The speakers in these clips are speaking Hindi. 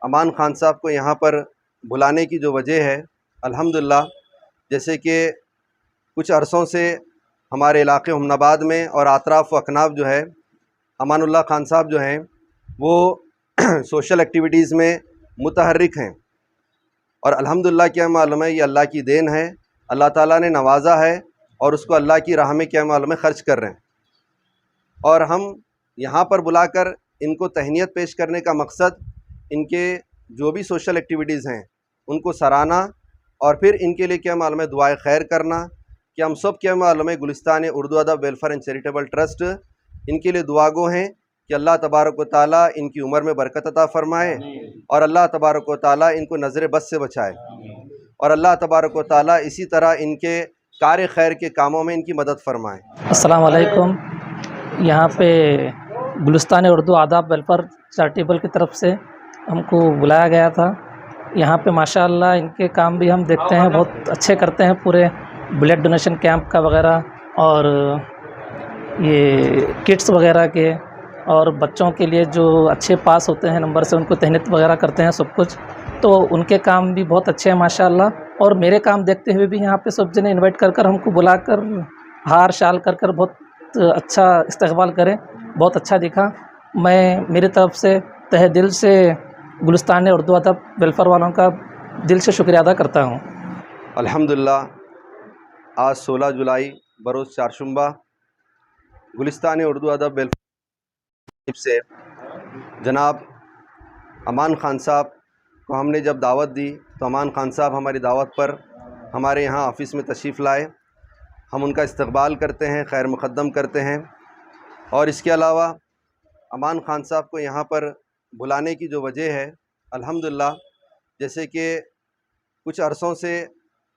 अमान ख़ान साहब को यहाँ पर बुलाने की जो वजह है, अल्हम्दुलिल्लाह जैसे कि कुछ अरसों से हमारे इलाक़े हुमनाबाद में और अतराफ़ व अकनाफ़ जो है अमानुल्लाह ख़ान साहब जो हैं वो सोशल एक्टिविटीज़ में मुतहर्रिक हैं और अल्हम्दुलिल्लाह क्या मालूम है, ये अल्लाह की देन है। अल्लाह ताला ने नवाज़ा है और उसको अल्लाह की राह में क्या मालूम है ख़र्च कर रहे हैं। और हम यहाँ पर बुलाकर इनको तहनीत पेश करने का मकसद इनके जो भी सोशल एक्टिविटीज़ हैं उनको सराहना और फिर इनके लिए क्या मालूम है दुआए खैर करना कि हम सब क्या मालूम है गुलिस्तान उर्दू अदब वेलफेयर एंड चैरिटेबल ट्रस्ट इनके लिए दुआगो हैं कि अल्लाह तबारक व तआला इनकी उम्र में बरकत अता फ़रमाए और अल्लाह तबारक व तआला इनको नज़र बद से बचाए और अल्लाह तबारक व तआला इसी तरह इनके कार्य खैर के कामों में इनकी मदद फ़रमाए। अस्सलाम वालेकुम। यहाँ पे गुलिस्तान उर्दू आदाब वेलफेयर चैरिटेबल की तरफ से हमको बुलाया गया था। यहाँ पे माशाअल्लाह इनके काम भी हम देखते हैं, बहुत अच्छे करते हैं। पूरे ब्लड डोनेशन कैंप का वगैरह और ये किट्स वगैरह के और बच्चों के लिए जो अच्छे पास होते हैं नंबर से उनको तहनीत वगैरह करते हैं सब कुछ। तो उनके काम भी बहुत अच्छे हैं माशाअल्लाह। और मेरे काम देखते हुए भी यहाँ पे सब जने इनवाइट कर हमको बुलाकर हार शाल कर बहुत अच्छा इस्तकबाल करें, बहुत अच्छा दिखा। मैं मेरी तरफ से तहे दिल से गुलिस्तान उर्दू अदब वेलफेयर वालों का दिल से शुक्रिया अदा करता हूँ। अल्हम्दुलिल्लाह आज 16 जुलाई बरोज़ चारशुम्बा गुलिस्तान उर्दू अदब वेलफेयर से जनाब अमान ख़ान साहब को हमने जब दावत दी तो अमान ख़ान साहब हमारी दावत पर हमारे यहाँ ऑफ़िस में तशरीफ़ लाए। हम उनका इस्तकबाल करते हैं, खैर मुक़द्दम करते हैं। और इसके अलावा अमान ख़ान साहब को यहाँ पर बुलाने की जो वजह है, अल्हम्दुलिल्लाह जैसे कि कुछ अरसों से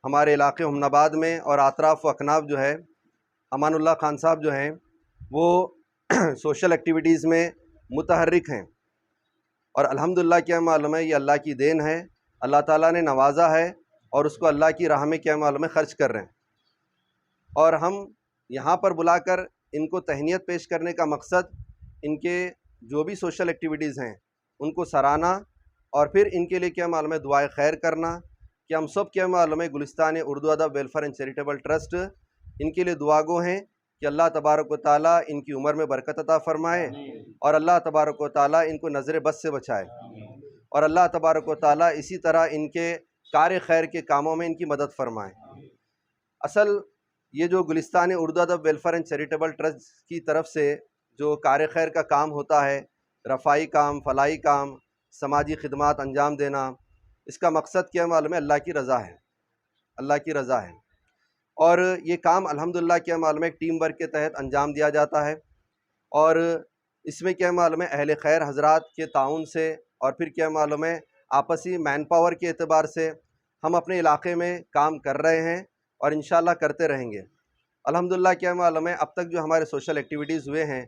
हमारे इलाक़े हुमनाबाद में और अतराफ़ व अकनाफ़ जो है अमानुल्लाह ख़ान साहब जो हैं वो सोशल एक्टिविटीज़ में मुतहर्रिक हैं और अल्हम्दुलिल्लाह क्या मालूम है, ये अल्लाह की देन है। अल्लाह ताला ने नवाज़ा है और उसको अल्लाह की राह में क्या मालूम है ख़र्च कर रहे हैं। और हम यहाँ पर बुलाकर इनको तहनीत पेश करने का मकसद इनके जो भी सोशल एक्टिविटीज़ हैं उनको सराहना और फिर इनके लिए क्या मालूम है दुआए खैर करना कि हम सब क्या मालूम है गुलिस्तान उर्दू अदब वेलफेयर एंड चैरिटेबल ट्रस्ट इनके लिए दुआगो हैं कि अल्लाह तबारक व तआला इनकी उम्र में बरकत अता फ़रमाए और अल्लाह तबारक व तआला इनको नज़र बद से बचाए और अल्लाह तबारक व तआला इसी तरह इनके कार्य खैर के कामों में इनकी मदद फ़रमाए। असल ये जो गुलिस्तान उर्दू अदब वेलफेयर एंड चैरिटेबल ट्रस्ट की तरफ से जो कार्य खैर का काम होता है, रफ़ाई काम, फलाही काम, समाजी खिदमात अंजाम देना, इसका मकसद क्या मालूम है अल्लाह की रज़ा है, अल्लाह की रज़ा है। और ये काम अल्हम्दुलिल्लाह क्या मालूम है एक टीम वर्क के तहत अंजाम दिया जाता है और इसमें क्या मालूम है अहले खैर हज़रात के ताउन से और फिर क्या मालूम है आपसी मैन पावर के एतबार से हम अपने इलाक़े में काम कर रहे हैं और इंशाअल्लाह करते रहेंगे। अल्हम्दुलिल्लाह क्या मालूम है अब तक जो हमारे सोशल एक्टिविटीज़ हुए हैं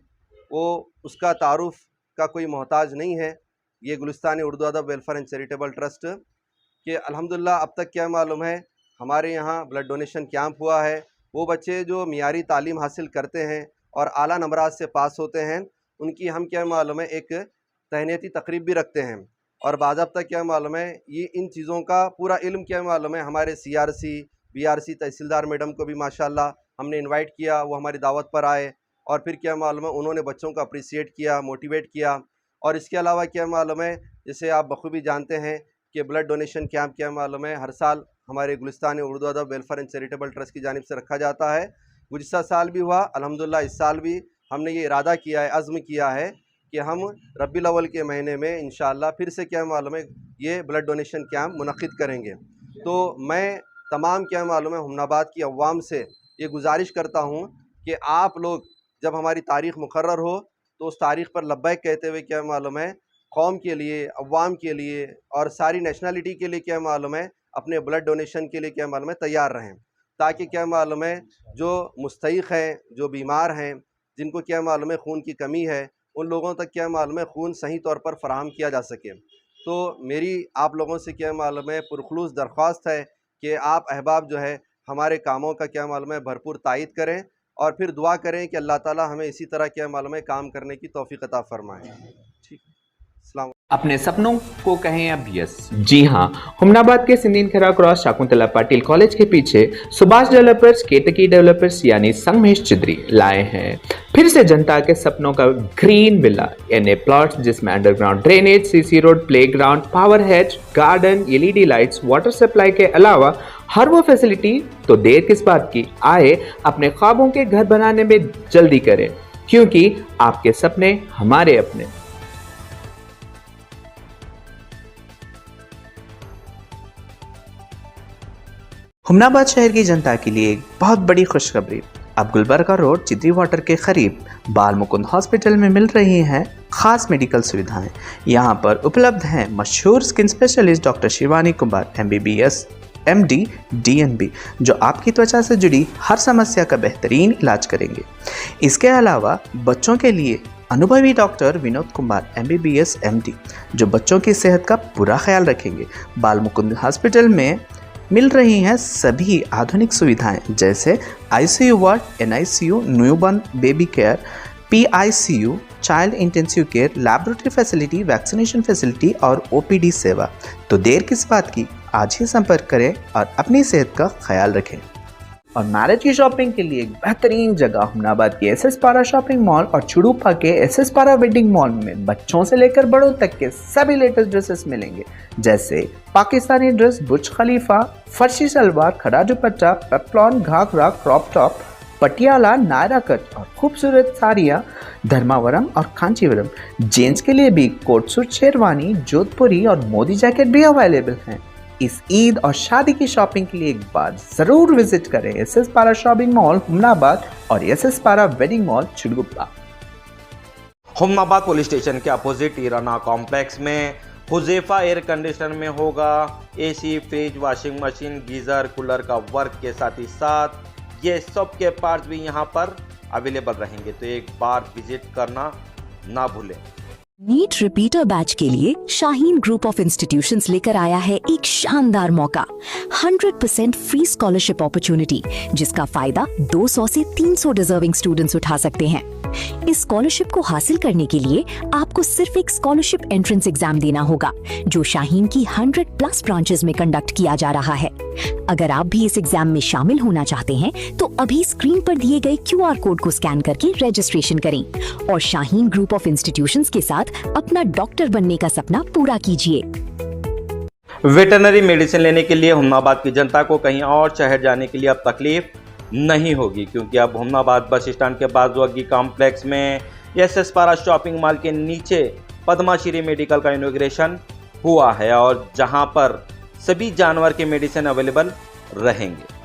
वो उसका तारुफ़ का कोई मोहताज नहीं है। ये गुलिस्तान उर्दू अदब वेलफेयर एंड चैरिटेबल ट्रस्ट के अल्हम्दुलिल्लाह अब तक क्या मालूम है हमारे यहाँ ब्लड डोनेशन कैंप हुआ है। वो बच्चे जो मियारी तालीम हासिल करते हैं और आला नंबरात से पास होते हैं उनकी हम क्या मालूम है एक तहनीती तकरीब भी रखते हैं और बाज़ाब्ता क्या मालूम है ये इन चीज़ों का पूरा इल्म क्या मालूम है हमारे CRC BRC तहसीलदार मैडम को भी माशाअल्लाह हमने इनवाइट किया, वो हमारी दावत पर आए और फिर क्या मालूम है उन्होंने बच्चों को अप्रिसिएट किया, मोटिवेट किया। और इसके अलावा क्या मालूम है जैसे आप बखूबी जानते हैं कि ब्लड डोनेशन कैंप क्या मालूम है हर साल हमारे गुलिस्तान उर्दू अदब वेलफेयर एंड चैरिटेबल ट्रस्ट की जानिब से रखा जाता है। गुज़िश्ता साल भी हुआ, अल्हम्दुलिल्लाह इस साल भी हमने ये इरादा किया है, अज़्म किया है कि हम रब्बीउल अव्वल के महीने में इंशाअल्लाह फिर से क्या मालूम है ये ब्लड डोनेशन कैंप मुनक़्क़िद करेंगे। तो मैं तमाम क्या मालूम है हुमनाबाद की अवाम से ये गुजारिश करता हूँ कि आप लोग जब हमारी तारीख़ मुकर्रर हो तो उस तारीख़ पर लब्बैक कहते हुए क्या मालूम है कौम के लिए, अवाम के लिए और सारी नेशनलिटी के लिए क्या मालूम है अपने ब्लड डोनेशन के लिए क्या मालूम है तैयार रहें, ताकि क्या मालूम है जो मुस्तहिक़ हैं, जो बीमार हैं, जिनको क्या मालूम है खून की कमी है, उन लोगों तक क्या मालूम है खून सही तौर पर फ़राहम किया जा सके। तो मेरी आप लोगों से क्या मालूम है पुरखुलूस दरख्वास्त है कि आप अहबाब जो है हमारे कामों का क्या मालूम है भरपूर तायद करें और फिर दुआ करें कि अल्लाह ताला हमें इसी तरह क्या मालूम है काम करने की तौफ़ीक़ अता फ़रमाए। ठीक, अस्सलाम। अपने सपनों को कहें अब यस। जी हाँ, हुमनाबाद के सिंदीन खरा क्रॉस शाकुंतला पाटिल कॉलेज के पीछे सुभाष डेवलपर्स केतकी डेवलपर्स यानी संगमेश चिद्री लाए हैं फिर से जनता के सपनों का ग्रीन विला यानी प्लॉट्स जिसमें underground drainage, CC road, playground, power hatch, garden, LED lights, water supply के अलावा हर वो फैसिलिटी। तो देर किस बात की, आए अपने ख्वाबों के घर बनाने में जल्दी करें, क्योंकि आपके सपने हमारे अपने। हुमनाबाद शहर की जनता के लिए एक बहुत बड़ी खुशखबरी। अब गुलबर्गा रोड चिद्री वाटर के करीब बाल मुकुंद हॉस्पिटल में मिल रही हैं खास मेडिकल सुविधाएं। यहां पर उपलब्ध हैं मशहूर skin specialist doctor Shivani Kumar MBBS MD DNB, जो आपकी त्वचा से जुड़ी हर समस्या का बेहतरीन इलाज करेंगे। इसके अलावा बच्चों के लिए अनुभवी doctor Vinod Kumar MBBS MD, जो बच्चों की सेहत का पूरा ख्याल रखेंगे। बाल मुकुंद हॉस्पिटल में मिल रही हैं सभी आधुनिक सुविधाएं, जैसे ICU ward, NICU, newborn baby care, PICU, child intensive care, laboratory facility, vaccination facility और OPD सेवा। तो देर किस बात की, आज ही संपर्क करें और अपनी सेहत का ख्याल रखें। और मैरिज की शॉपिंग के लिए एक बेहतरीन जगह हुमनाबाद के SS पारा शॉपिंग मॉल और चुड़ूपा के SS पारा वेडिंग मॉल में बच्चों से लेकर बड़ों तक के सभी लेटेस्ट ड्रेसेस मिलेंगे, जैसे Pakistani dress, Burj Khalifa, farshi salwar, khada dupatta, peplum, ghagra, crop top, Patiala, Naira cut और खूबसूरत साड़ियाँ धर्मावरम और कांचीवरम। जेंट्स के लिए भी कोट सूट, शेरवानी, जोधपुरी और मोदी जैकेट भी अवेलेबल हैं। इस ईद और शादी की शॉपिंग के लिए एक बार जरूर विजिट करें SS पारा शॉपिंग मॉल हुमनाबाद और SS पारा wedding mall Chitguppa. Humnabad police station के अपोजिट ईराना कॉम्प्लेक्स में हुज़ैफा एयर कंडीशनर में होगा AC, fridge, washing machine, geyser, cooler का वर्क के साथ ही साथ ये सब के पार्ट्स भी यहाँ पर अवेलेबल रहेंगे। तो एक बार विजिट करना ना भूलें। नीट रिपीटर बैच के लिए शाहीन ग्रुप ऑफ इंस्टीट्यूशंस लेकर आया है एक शानदार मौका, 100% फ्री स्कॉलरशिप अपॉर्चुनिटी, जिसका फायदा 200 से 300 डिजर्विंग स्टूडेंट्स उठा सकते हैं। इस स्कॉलरशिप को हासिल करने के लिए आपको सिर्फ एक स्कॉलरशिप एंट्रेंस एग्जाम देना होगा, जो शाहीन की 100+ ब्रांचेस में कंडक्ट किया जा रहा है। अगर आप भी इस एग्जाम में शामिल होना चाहते हैं तो अभी स्क्रीन पर दिए गए QR कोड को स्कैन करके रजिस्ट्रेशन करें और शाहीन ग्रुप ऑफ इंस्टीट्यूशंस के साथ अपना डॉक्टर बनने का सपना पूरा कीजिए। वेटरनरी मेडिसिन लेने के लिए हुमनाबाद की जनता को कहीं और शहर जाने के लिए अब तकलीफ नहीं होगी, क्योंकि अब हुमनाबाद बस स्टैंड के बाजुअगी कॉम्प्लेक्स में SS पारा शॉपिंग मॉल के नीचे पद्माश्री मेडिकल का इनॉग्रेशन हुआ है और जहां पर सभी जानवर के मेडिसिन अवेलेबल रहेंगे।